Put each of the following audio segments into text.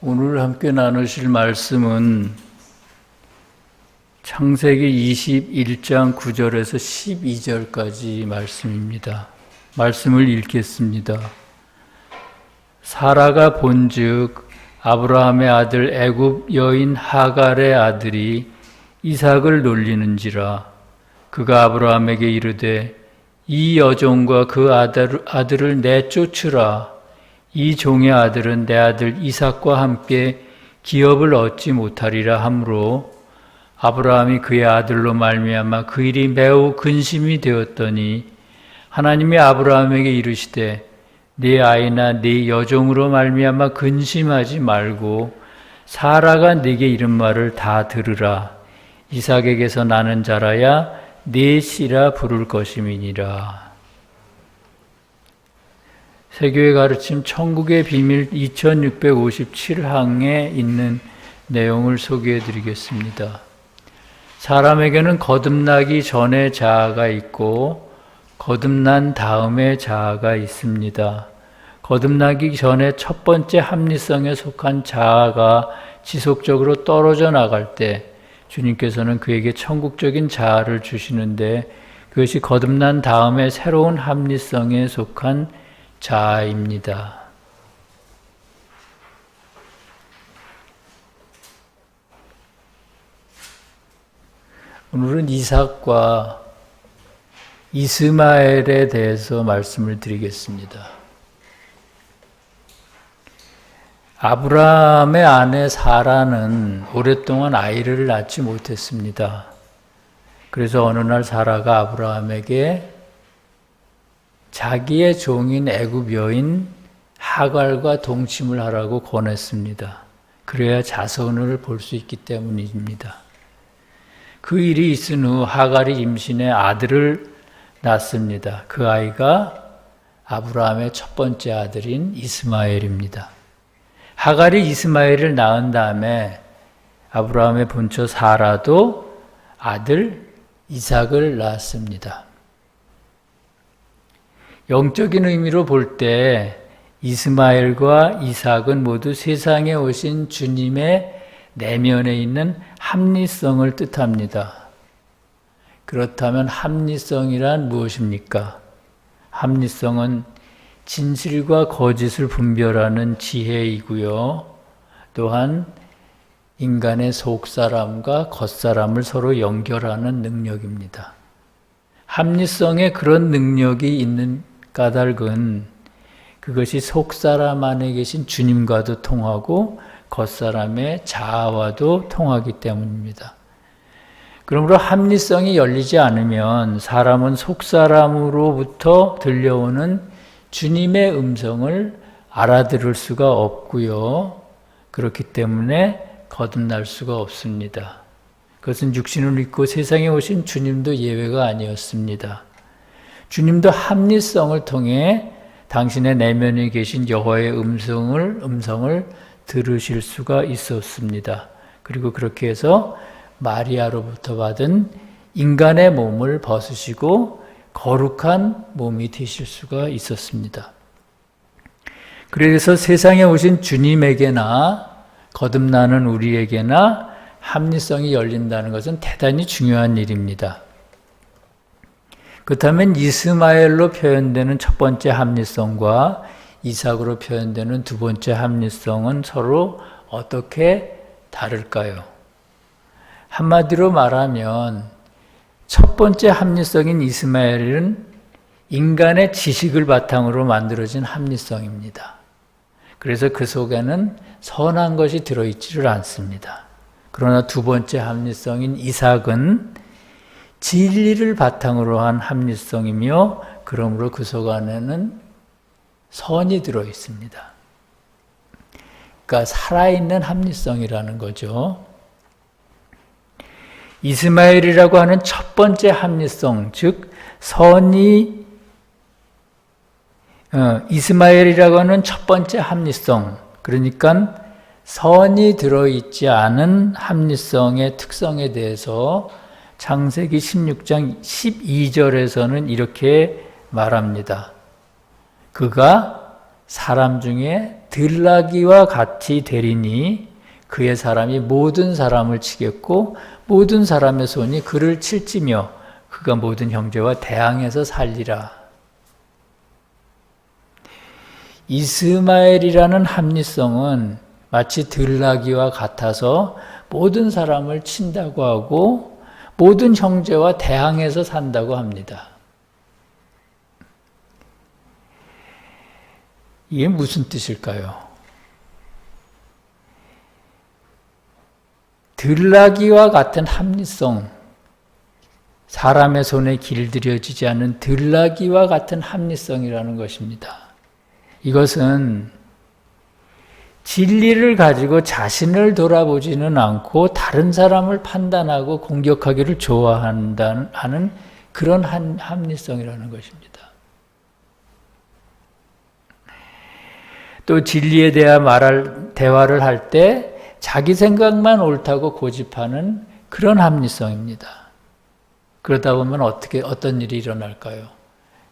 오늘 함께 나누실 말씀은 창세기 21장 9절에서 12절까지 말씀입니다. 말씀을 읽겠습니다. 사라가 본즉 아브라함의 아들 애굽 여인 하갈의 아들이 이삭을 놀리는지라. 그가 아브라함에게 이르되 이 여종과 그 아들을 내쫓으라. 이 종의 아들은 내 아들 이삭과 함께 기업을 얻지 못하리라 하므로 아브라함이 그의 아들로 말미암아 그 일이 매우 근심이 되었더니 하나님이 아브라함에게 이르시되 네 아이나 네 여종으로 말미암아 근심하지 말고 사라가 네게 이른 말을 다 들으라. 이삭에게서 나는 자라야 네 씨라 부를 것임이니라. 세교의 가르침 천국의 비밀 2657항에 있는 내용을 소개해 드리겠습니다. 사람에게는 거듭나기 전에 자아가 있고 거듭난 다음에 자아가 있습니다. 거듭나기 전에 첫 번째 합리성에 속한 자아가 지속적으로 떨어져 나갈 때 주님께서는 그에게 천국적인 자아를 주시는데 그것이 거듭난 다음에 새로운 합리성에 속한 자아입니다. 오늘은 이삭과 이스마엘에 대해서 말씀을 드리겠습니다. 아브라함의 아내 사라는 오랫동안 아이를 낳지 못했습니다. 그래서 어느 날 사라가 아브라함에게 자기의 종인 애굽 여인 하갈과 동침을 하라고 권했습니다. 그래야 자손을 볼 수 있기 때문입니다. 그 일이 있은 후 하갈이 임신해 아들을 낳습니다. 그 아이가 아브라함의 첫 번째 아들인 이스마엘입니다. 하갈이 이스마엘을 낳은 다음에 아브라함의 본처 사라도 아들 이삭을 낳았습니다. 영적인 의미로 볼 때 이스마엘과 이삭은 모두 세상에 오신 주님의 내면에 있는 합리성을 뜻합니다. 그렇다면 합리성이란 무엇입니까? 합리성은 진실과 거짓을 분별하는 지혜이고요. 또한 인간의 속사람과 겉사람을 서로 연결하는 능력입니다. 합리성에 그런 능력이 있는 까닭은 그것이 속사람 안에 계신 주님과도 통하고 겉사람의 자아와도 통하기 때문입니다. 그러므로 합리성이 열리지 않으면 사람은 속사람으로부터 들려오는 주님의 음성을 알아들을 수가 없고요. 그렇기 때문에 거듭날 수가 없습니다. 그것은 육신을 입고 세상에 오신 주님도 예외가 아니었습니다. 주님도 합리성을 통해 당신의 내면에 계신 여호와의 음성을 들으실 수가 있었습니다. 그리고 그렇게 해서 마리아로부터 받은 인간의 몸을 벗으시고 거룩한 몸이 되실 수가 있었습니다. 그래서 세상에 오신 주님에게나 거듭나는 우리에게나 합리성이 열린다는 것은 대단히 중요한 일입니다. 그렇다면 이스마엘로 표현되는 첫 번째 합리성과 이삭으로 표현되는 두 번째 합리성은 서로 어떻게 다를까요? 한마디로 말하면 첫 번째 합리성인 이스마엘은 인간의 지식을 바탕으로 만들어진 합리성입니다. 그래서 그 속에는 선한 것이 들어있지를 않습니다. 그러나 두 번째 합리성인 이삭은 진리를 바탕으로 한 합리성이며 그러므로 그 속 안에는 선이 들어있습니다. 그러니까 살아있는 합리성이라는 거죠. 이스마엘이라고 하는 첫 번째 합리성, 즉 이스마엘이라고 하는 첫 번째 합리성, 그러니까 선이 들어있지 않은 합리성의 특성에 대해서 창세기 16장 12절에서는 이렇게 말합니다. 그가 사람 중에 들나귀와 같이 되리니 그의 사람이 모든 사람을 치겠고 모든 사람의 손이 그를 칠지며 그가 모든 형제와 대항해서 살리라. 이스마엘이라는 합리성은 마치 들나귀와 같아서 모든 사람을 친다고 하고 모든 형제와 대항해서 산다고 합니다. 이게 무슨 뜻일까요? 들나귀와 같은 합리성, 사람의 손에 길들여지지 않은 들나귀와 같은 합리성이라는 것입니다. 이것은 진리를 가지고 자신을 돌아보지는 않고 다른 사람을 판단하고 공격하기를 좋아하는 그런 합리성이라는 것입니다. 또 진리에 대한 대화를 할 때 자기 생각만 옳다고 고집하는 그런 합리성입니다. 그러다 보면 어떤 일이 일어날까요?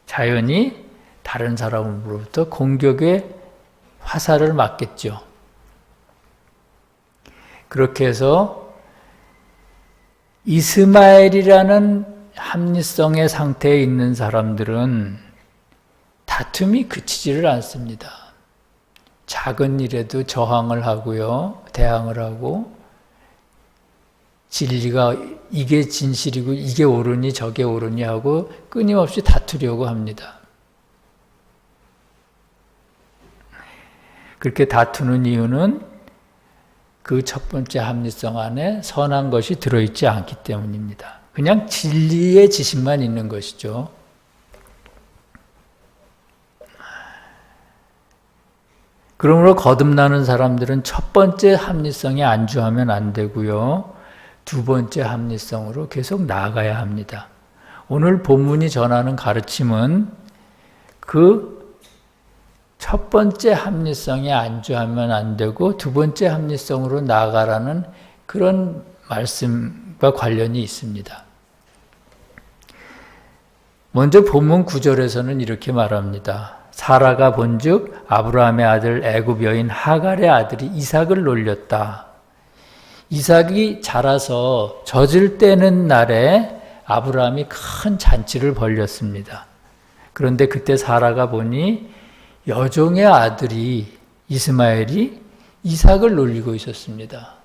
자연히 다른 사람으로부터 공격의 화살을 맞겠죠. 그렇게 해서 이스마엘이라는 합리성의 상태에 있는 사람들은 다툼이 그치지를 않습니다. 작은 일에도 저항을 하고요, 대항을 하고, 진리가 이게 진실이고 이게 옳으니 저게 옳으니 하고 끊임없이 다투려고 합니다. 그렇게 다투는 이유는 그 첫 번째 합리성 안에 선한 것이 들어있지 않기 때문입니다. 그냥 진리의 지식만 있는 것이죠. 그러므로 거듭나는 사람들은 첫 번째 합리성에 안주하면 안 되고요. 두 번째 합리성으로 계속 나아가야 합니다. 오늘 본문이 전하는 가르침은 그 첫 번째 합리성에 안주하면 안 되고 두 번째 합리성으로 나아가라는 그런 말씀과 관련이 있습니다. 먼저 본문 9절에서는 이렇게 말합니다. 사라가 본즉 아브라함의 아들 애굽 여인 하갈의 아들이 이삭을 놀렸다. 이삭이 자라서 젖을 떼는 날에 아브라함이 큰 잔치를 벌였습니다. 그런데 그때 사라가 보니 여종의 아들이 이스마엘이 이삭을 놀리고 있었습니다.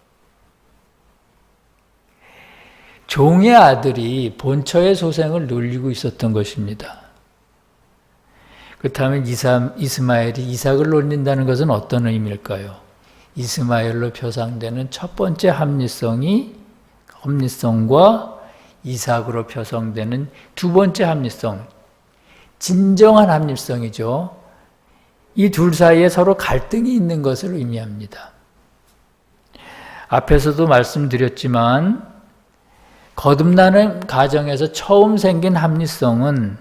종의 아들이 본처의 소생을 놀리고 있었던 것입니다. 그렇다면 이스마엘이 이삭을 놀린다는 것은 어떤 의미일까요? 이스마엘로 표상되는 첫 번째 합리성과 이삭으로 표성되는 두 번째 합리성, 진정한 합리성이죠. 이 둘 사이에 서로 갈등이 있는 것을 의미합니다. 앞에서도 말씀드렸지만 거듭나는 가정에서 처음 생긴 합리성은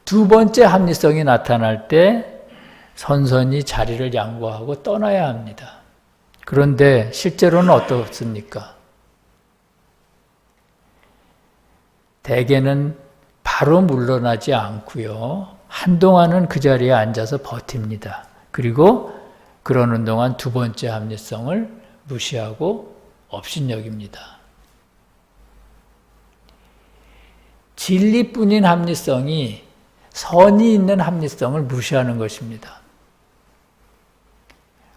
두 번째 합리성이 나타날 때 선선히 자리를 양보하고 떠나야 합니다. 그런데 실제로는 어떻습니까? 대개는 바로 물러나지 않고요. 한동안은 그 자리에 앉아서 버팁니다. 그리고 그러는 동안 두 번째 합리성을 무시하고 업신여깁니다. 진리뿐인 합리성이 선이 있는 합리성을 무시하는 것입니다.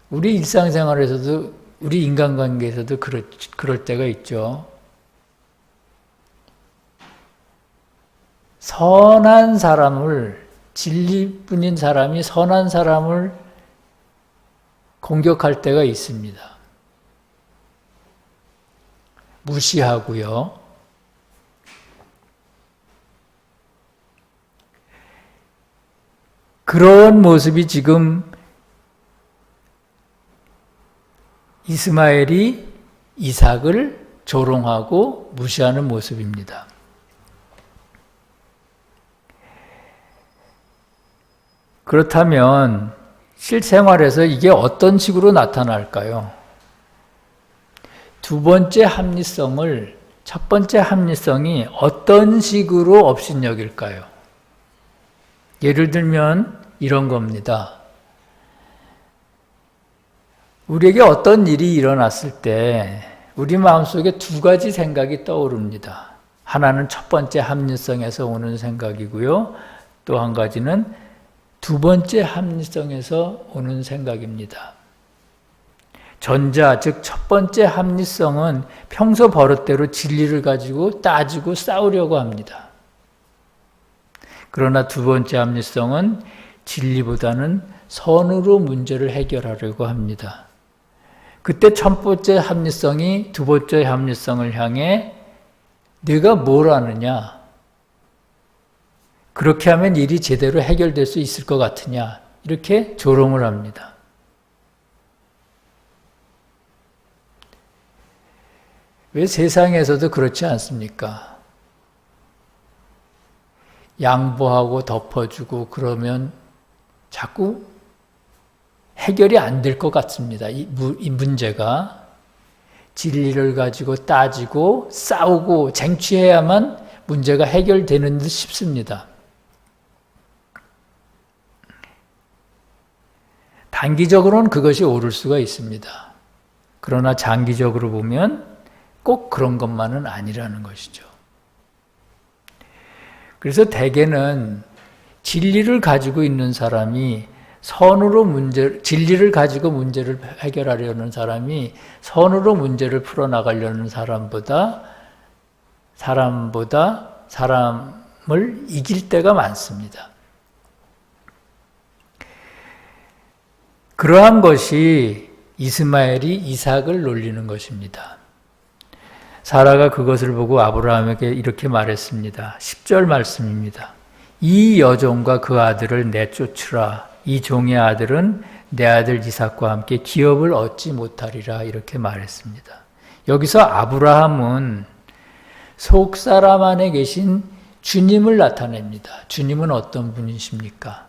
우리 일상생활에서도 우리 인간관계에서도 그럴 때가 있죠. 선한 사람을 진리뿐인 사람이 선한 사람을 공격할 때가 있습니다. 무시하고요. 그런 모습이 지금 이스마엘이 이삭을 조롱하고 무시하는 모습입니다. 그렇다면 실생활에서 이게 어떤 식으로 나타날까요? 두 번째 합리성을 첫 번째 합리성이 어떤 식으로 업신여길까요? 예를 들면 이런 겁니다. 우리에게 어떤 일이 일어났을 때 우리 마음속에 두 가지 생각이 떠오릅니다. 하나는 첫 번째 합리성에서 오는 생각이고요. 또 한 가지는 두 번째 합리성에서 오는 생각입니다. 전자, 즉 첫 번째 합리성은 평소 버릇대로 진리를 가지고 따지고 싸우려고 합니다. 그러나 두 번째 합리성은 진리보다는 선으로 문제를 해결하려고 합니다. 그때 첫 번째 합리성이 두 번째 합리성을 향해 내가 뭘 아느냐? 그렇게 하면 일이 제대로 해결될 수 있을 것 같으냐? 이렇게 조롱을 합니다. 왜 세상에서도 그렇지 않습니까? 양보하고 덮어주고 그러면 자꾸 해결이 안 될 것 같습니다. 이 문제가 진리를 가지고 따지고 싸우고 쟁취해야만 문제가 해결되는 듯 싶습니다. 단기적으로는 그것이 옳을 수가 있습니다. 그러나 장기적으로 보면 꼭 그런 것만은 아니라는 것이죠. 그래서 대개는 진리를 가지고 있는 사람이 진리를 가지고 문제를 해결하려는 사람이 선으로 문제를 풀어나가려는 사람을 이길 때가 많습니다. 그러한 것이 이스마엘이 이삭을 놀리는 것입니다. 사라가 그것을 보고 아브라함에게 이렇게 말했습니다. 10절 말씀입니다. 이 여종과 그 아들을 내쫓으라. 이 종의 아들은 내 아들 이삭과 함께 기업을 얻지 못하리라. 이렇게 말했습니다. 여기서 아브라함은 속사람 안에 계신 주님을 나타냅니다. 주님은 어떤 분이십니까?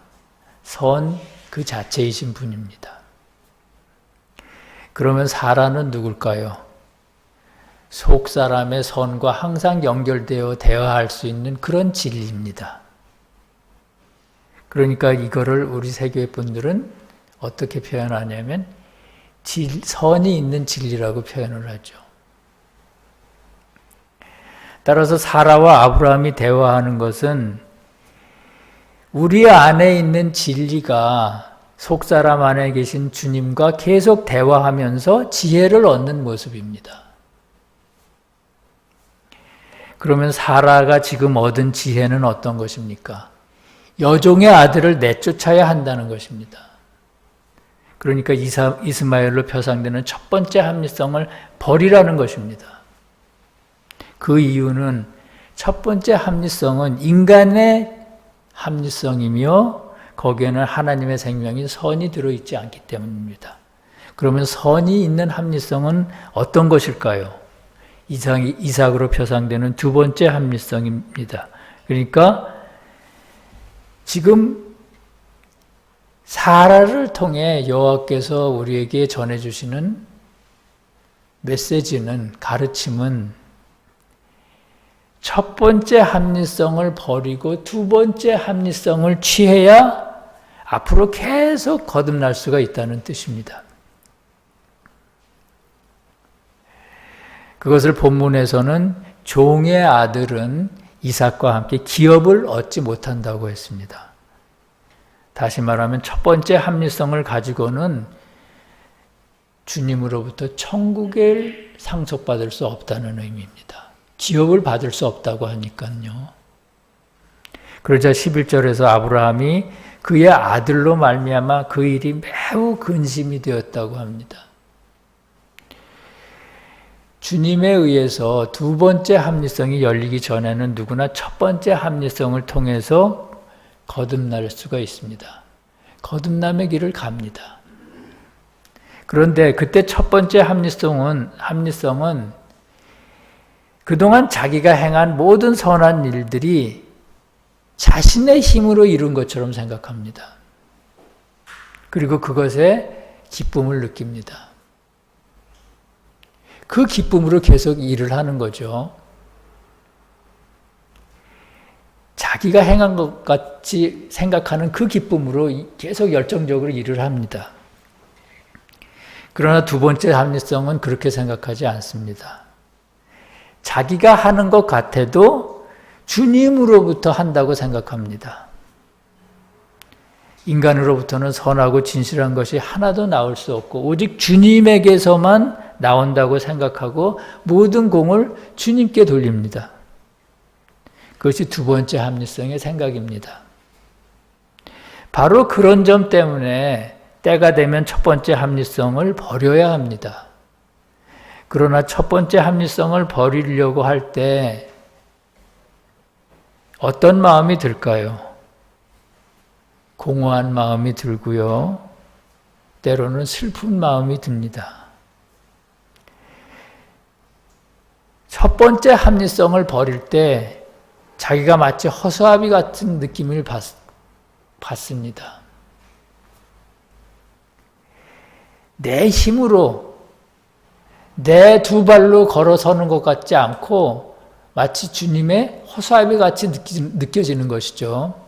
선 그 자체이신 분입니다. 그러면 사라는 누굴까요? 속사람의 선과 항상 연결되어 대화할 수 있는 그런 진리입니다. 그러니까 이거를 우리 세교회 분들은 어떻게 표현하냐면 선이 있는 진리라고 표현을 하죠. 따라서 사라와 아브라함이 대화하는 것은 우리 안에 있는 진리가 속사람 안에 계신 주님과 계속 대화하면서 지혜를 얻는 모습입니다. 그러면 사라가 지금 얻은 지혜는 어떤 것입니까? 여종의 아들을 내쫓아야 한다는 것입니다. 그러니까 이스마엘로 표상되는 첫 번째 합리성을 버리라는 것입니다. 그 이유는 첫 번째 합리성은 인간의 합리성이며 거기에는 하나님의 생명인 선이 들어있지 않기 때문입니다. 그러면 선이 있는 합리성은 어떤 것일까요? 이삭으로 표상되는 두 번째 합리성입니다. 그러니까 지금 사라를 통해 여호와께서 우리에게 전해주시는 메시지는, 가르침은 첫 번째 합리성을 버리고 두 번째 합리성을 취해야 앞으로 계속 거듭날 수가 있다는 뜻입니다. 그것을 본문에서는 종의 아들은 이삭과 함께 기업을 얻지 못한다고 했습니다. 다시 말하면 첫 번째 합리성을 가지고는 주님으로부터 천국을 상속받을 수 없다는 의미입니다. 기업을 받을 수 없다고 하니까요. 그러자 11절에서 아브라함이 그의 아들로 말미암아 그 일이 매우 근심이 되었다고 합니다. 주님에 의해서 두 번째 합리성이 열리기 전에는 누구나 첫 번째 합리성을 통해서 거듭날 수가 있습니다. 거듭남의 길을 갑니다. 그런데 그때 첫 번째 합리성은 그동안 자기가 행한 모든 선한 일들이 자신의 힘으로 이룬 것처럼 생각합니다. 그리고 그것에 기쁨을 느낍니다. 그 기쁨으로 계속 일을 하는 거죠. 자기가 행한 것 같이 생각하는 그 기쁨으로 계속 열정적으로 일을 합니다. 그러나 두 번째 합리성은 그렇게 생각하지 않습니다. 자기가 하는 것 같아도 주님으로부터 한다고 생각합니다. 인간으로부터는 선하고 진실한 것이 하나도 나올 수 없고 오직 주님에게서만 나온다고 생각하고 모든 공을 주님께 돌립니다. 그것이 두 번째 합리성의 생각입니다. 바로 그런 점 때문에 때가 되면 첫 번째 합리성을 버려야 합니다. 그러나 첫 번째 합리성을 버리려고 할 때 어떤 마음이 들까요? 공허한 마음이 들고요. 때로는 슬픈 마음이 듭니다. 첫 번째 합리성을 버릴 때 자기가 마치 허수아비 같은 느낌을 받습니다. 내 힘으로 내 두 발로 걸어서는 것 같지 않고 마치 주님의 허수아비 같이 느껴지는 것이죠.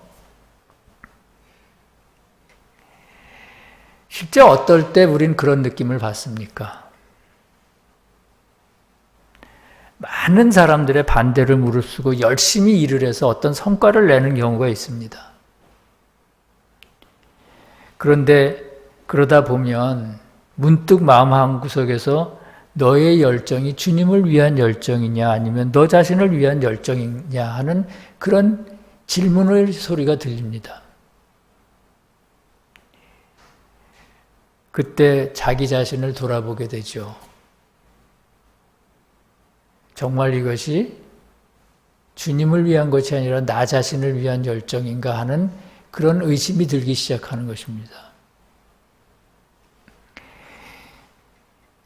실제 어떨 때 우린 그런 느낌을 받습니까? 많은 사람들의 반대를 무릅쓰고 열심히 일을 해서 어떤 성과를 내는 경우가 있습니다. 그런데 그러다 보면 문득 마음 한구석에서 너의 열정이 주님을 위한 열정이냐 아니면 너 자신을 위한 열정이냐 하는 그런 질문의 소리가 들립니다. 그때 자기 자신을 돌아보게 되죠. 정말 이것이 주님을 위한 것이 아니라 나 자신을 위한 열정인가 하는 그런 의심이 들기 시작하는 것입니다.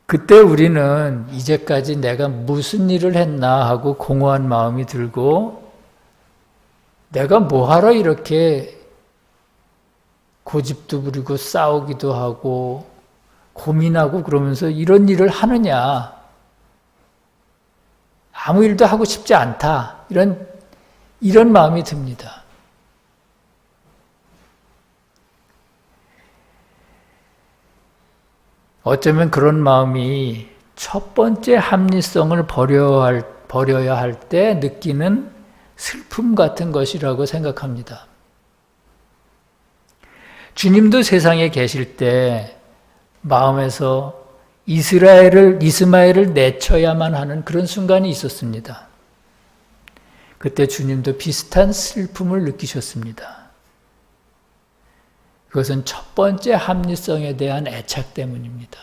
그때 우리는 이제까지 내가 무슨 일을 했나 하고 공허한 마음이 들고 내가 뭐하러 이렇게 고집도 부리고 싸우기도 하고 고민하고 그러면서 이런 일을 하느냐. 아무 일도 하고 싶지 않다. 이런 마음이 듭니다. 어쩌면 그런 마음이 첫 번째 합리성을 버려야 할 때 느끼는 슬픔 같은 것이라고 생각합니다. 주님도 세상에 계실 때 마음에서 이스마엘을 내쳐야만 하는 그런 순간이 있었습니다. 그때 주님도 비슷한 슬픔을 느끼셨습니다. 그것은 첫 번째 합리성에 대한 애착 때문입니다.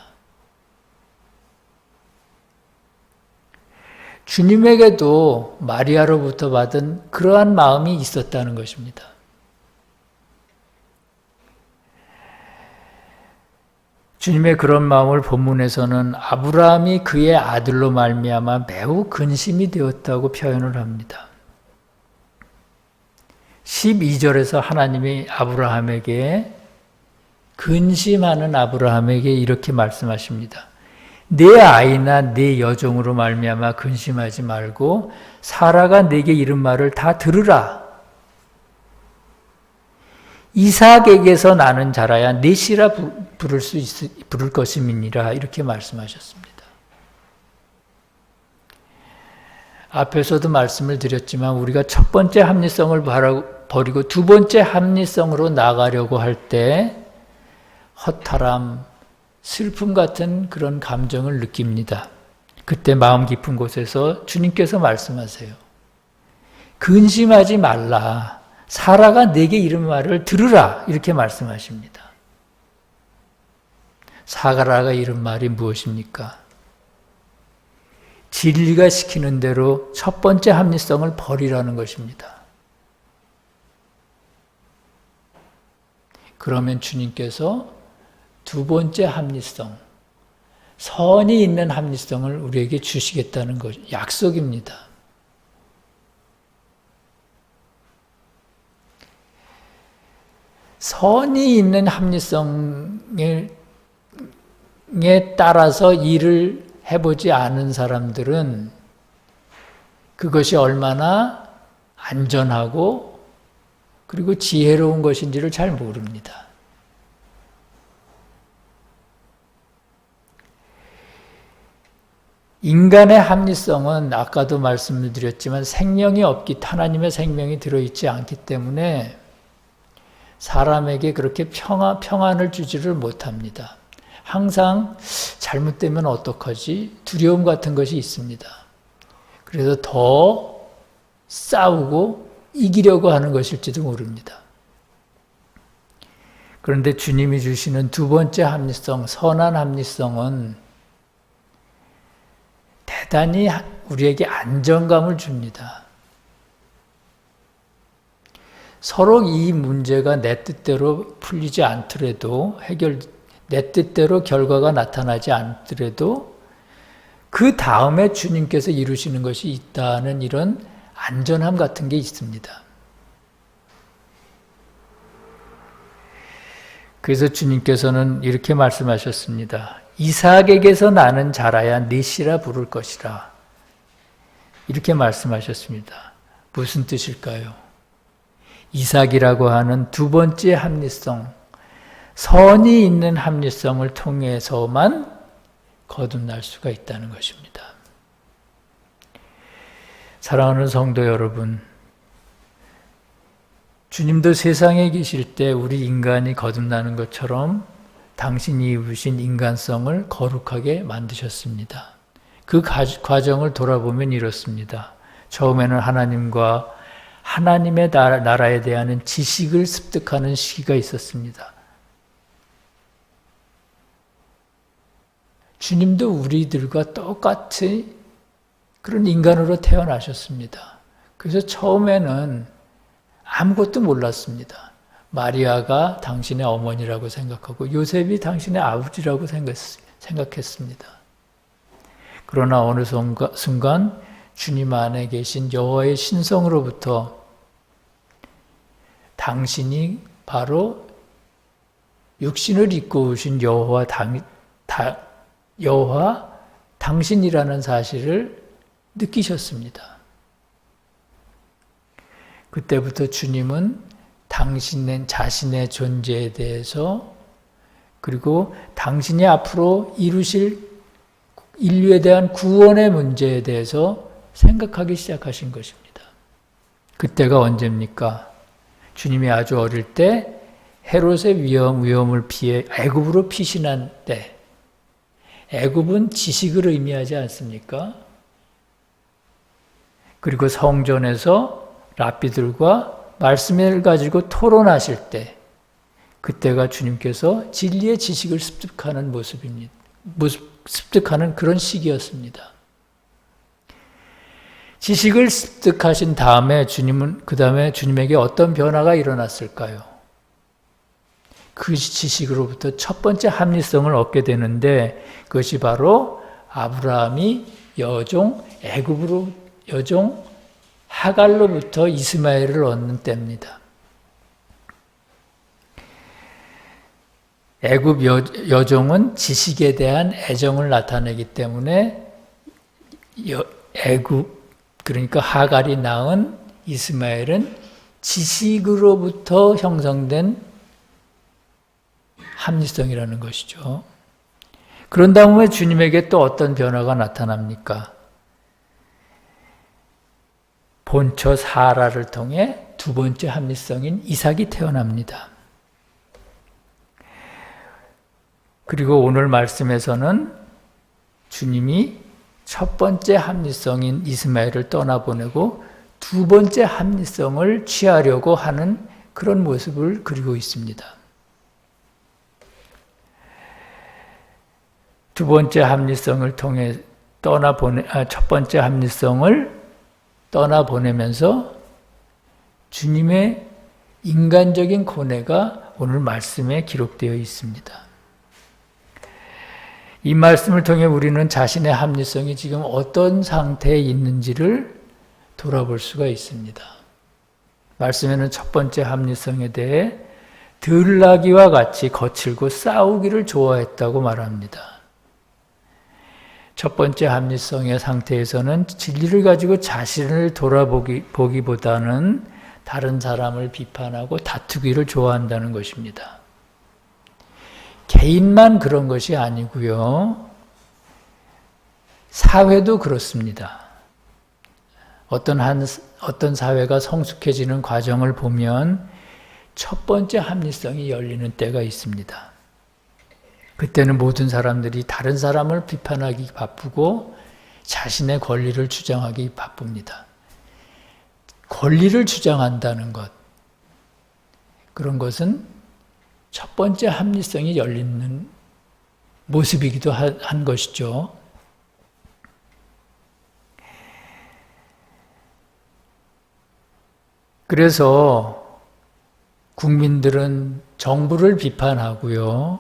주님에게도 마리아로부터 받은 그러한 마음이 있었다는 것입니다. 주님의 그런 마음을 본문에서는 아브라함이 그의 아들로 말미암아 매우 근심이 되었다고 표현을 합니다. 12절에서 하나님이 아브라함에게 근심하는 아브라함에게 이렇게 말씀하십니다. 내 아이나 내 여종으로 말미암아 근심하지 말고 사라가 내게 이른 말을 다 들으라. 이삭에게서 나는 자라야 내 씨라 부를 것임이니라 이렇게 말씀하셨습니다. 앞에서도 말씀을 드렸지만 우리가 첫 번째 합리성을 버리고 두 번째 합리성으로 나가려고 할 때 허탈함, 슬픔 같은 그런 감정을 느낍니다. 그때 마음 깊은 곳에서 주님께서 말씀하세요. 근심하지 말라. 사라가 내게 이른 말을 들으라. 이렇게 말씀하십니다. 사라가 이른 말이 무엇입니까? 진리가 시키는 대로 첫 번째 합리성을 버리라는 것입니다. 그러면 주님께서 두 번째 합리성, 선이 있는 합리성을 우리에게 주시겠다는 것, 약속입니다. 선이 있는 합리성에 따라서 일을 해보지 않은 사람들은 그것이 얼마나 안전하고 그리고 지혜로운 것인지를 잘 모릅니다. 인간의 합리성은 아까도 말씀을 드렸지만 생명이 없기, 하나님의 생명이 들어있지 않기 때문에 사람에게 그렇게 평안을 주지를 못합니다. 항상 잘못되면 어떡하지? 두려움 같은 것이 있습니다. 그래서 더 싸우고 이기려고 하는 것일지도 모릅니다. 그런데 주님이 주시는 두 번째 합리성, 선한 합리성은 대단히 우리에게 안정감을 줍니다. 서로 이 문제가 내 뜻대로 풀리지 않더라도 내 뜻대로 결과가 나타나지 않더라도 그 다음에 주님께서 이루시는 것이 있다는 이런 안전함 같은 게 있습니다. 그래서 주님께서는 이렇게 말씀하셨습니다. 이삭에게서 나는 자라야 넷이라 부를 것이라. 이렇게 말씀하셨습니다. 무슨 뜻일까요? 이삭이라고 하는 두 번째 합리성, 선이 있는 합리성을 통해서만 거듭날 수가 있다는 것입니다. 사랑하는 성도 여러분, 주님도 세상에 계실 때 우리 인간이 거듭나는 것처럼 당신이 입으신 인간성을 거룩하게 만드셨습니다. 그 과정을 돌아보면 이렇습니다. 처음에는 하나님과 하나님의 나라에 대한 지식을 습득하는 시기가 있었습니다. 주님도 우리들과 똑같이 그런 인간으로 태어나셨습니다. 그래서 처음에는 아무것도 몰랐습니다. 마리아가 당신의 어머니라고 생각하고 요셉이 당신의 아버지라고 생각했습니다. 그러나 어느 순간 주님 안에 계신 여호와의 신성으로부터 당신이 바로 육신을 입고 오신 여호와 당신이라는 사실을 느끼셨습니다. 그때부터 주님은 당신 자신의 존재에 대해서 그리고 당신이 앞으로 이루실 인류에 대한 구원의 문제에 대해서 생각하기 시작하신 것입니다. 그때가 언제입니까? 주님이 아주 어릴 때 헤롯의 위험을 피해 애굽으로 피신한 때, 애굽은 지식을 의미하지 않습니까? 그리고 성전에서 랍비들과 말씀을 가지고 토론하실 때, 그때가 주님께서 진리의 지식을 습득하는 습득하는 그런 시기였습니다. 지식을 습득하신 다음에 주님에게 어떤 변화가 일어났을까요? 그 지식으로부터 첫 번째 합리성을 얻게 되는데 그것이 바로 아브라함이 여종 하갈로부터 이스마엘을 얻는 때입니다. 애굽 여종은 지식에 대한 애정을 나타내기 때문에 그러니까 하갈이 낳은 이스마엘은 지식으로부터 형성된 합리성이라는 것이죠. 그런 다음에 주님에게 또 어떤 변화가 나타납니까? 본처 사라를 통해 두 번째 합리성인 이삭이 태어납니다. 그리고 오늘 말씀에서는 주님이 첫 번째 합리성인 이스마엘을 떠나보내고 두 번째 합리성을 취하려고 하는 그런 모습을 그리고 있습니다. 두 번째 합리성을 통해 첫 번째 합리성을 떠나보내면서 주님의 인간적인 고뇌가 오늘 말씀에 기록되어 있습니다. 이 말씀을 통해 우리는 자신의 합리성이 지금 어떤 상태에 있는지를 돌아볼 수가 있습니다. 말씀에는 첫 번째 합리성에 대해 들나귀와 같이 거칠고 싸우기를 좋아했다고 말합니다. 첫 번째 합리성의 상태에서는 진리를 가지고 자신을 돌아보기보다는 다른 사람을 비판하고 다투기를 좋아한다는 것입니다. 개인만 그런 것이 아니고요. 사회도 그렇습니다. 어떤 사회가 성숙해지는 과정을 보면 첫 번째 합리성이 열리는 때가 있습니다. 그때는 모든 사람들이 다른 사람을 비판하기 바쁘고 자신의 권리를 주장하기 바쁩니다. 권리를 주장한다는 것, 그런 것은 첫 번째 합리성이 열리는 모습이기도 한 것이죠. 그래서 국민들은 정부를 비판하고요.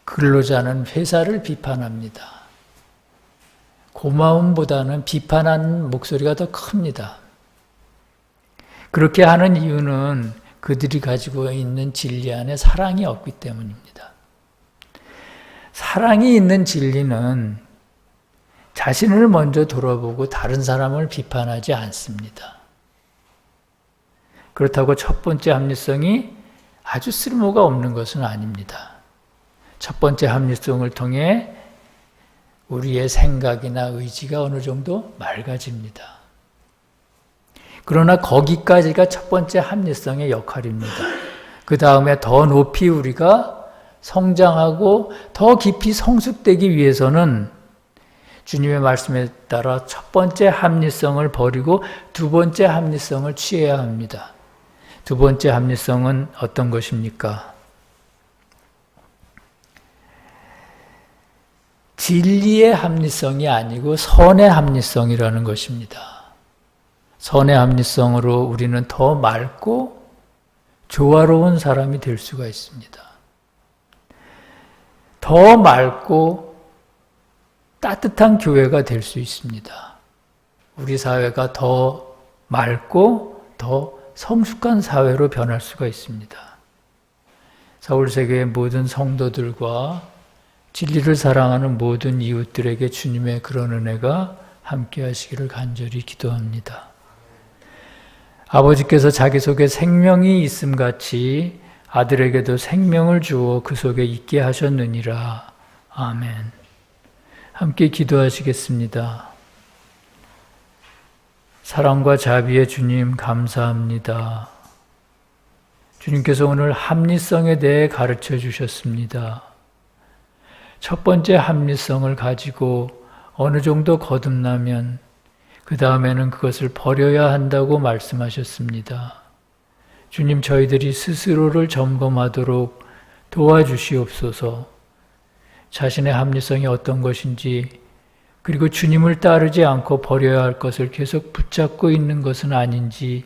근로자는 회사를 비판합니다. 고마움보다는 비판하는 목소리가 더 큽니다. 그렇게 하는 이유는 그들이 가지고 있는 진리 안에 사랑이 없기 때문입니다. 사랑이 있는 진리는 자신을 먼저 돌아보고 다른 사람을 비판하지 않습니다. 그렇다고 첫 번째 합리성이 아주 쓸모가 없는 것은 아닙니다. 첫 번째 합리성을 통해 우리의 생각이나 의지가 어느 정도 맑아집니다. 그러나 거기까지가 첫 번째 합리성의 역할입니다. 그 다음에 더 높이 우리가 성장하고 더 깊이 성숙되기 위해서는 주님의 말씀에 따라 첫 번째 합리성을 버리고 두 번째 합리성을 취해야 합니다. 두 번째 합리성은 어떤 것입니까? 진리의 합리성이 아니고 선의 합리성이라는 것입니다. 선의 합리성으로 우리는 더 맑고 조화로운 사람이 될 수가 있습니다. 더 맑고 따뜻한 교회가 될 수 있습니다. 우리 사회가 더 맑고 더 성숙한 사회로 변할 수가 있습니다. 서울세계의 모든 성도들과 진리를 사랑하는 모든 이웃들에게 주님의 그런 은혜가 함께 하시기를 간절히 기도합니다. 아버지께서 자기 속에 생명이 있음같이 아들에게도 생명을 주어 그 속에 있게 하셨느니라. 아멘. 함께 기도하시겠습니다. 사랑과 자비의 주님 감사합니다. 주님께서 오늘 합리성에 대해 가르쳐 주셨습니다. 첫 번째 합리성을 가지고 어느 정도 거듭나면 그 다음에는 그것을 버려야 한다고 말씀하셨습니다. 주님, 저희들이 스스로를 점검하도록 도와주시옵소서. 자신의 합리성이 어떤 것인지, 그리고 주님을 따르지 않고 버려야 할 것을 계속 붙잡고 있는 것은 아닌지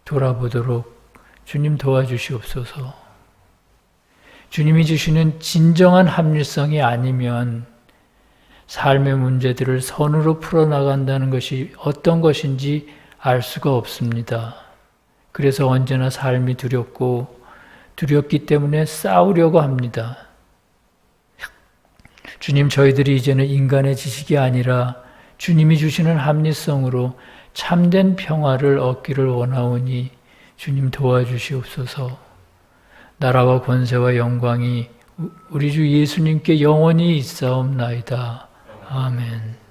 돌아보도록 주님 도와주시옵소서. 주님이 주시는 진정한 합리성이 아니면 삶의 문제들을 선으로 풀어나간다는 것이 어떤 것인지 알 수가 없습니다. 그래서 언제나 삶이 두렵고 두렵기 때문에 싸우려고 합니다. 주님, 저희들이 이제는 인간의 지식이 아니라 주님이 주시는 합리성으로 참된 평화를 얻기를 원하오니 주님 도와주시옵소서. 나라와 권세와 영광이 우리 주 예수님께 영원히 있사옵나이다. 아멘.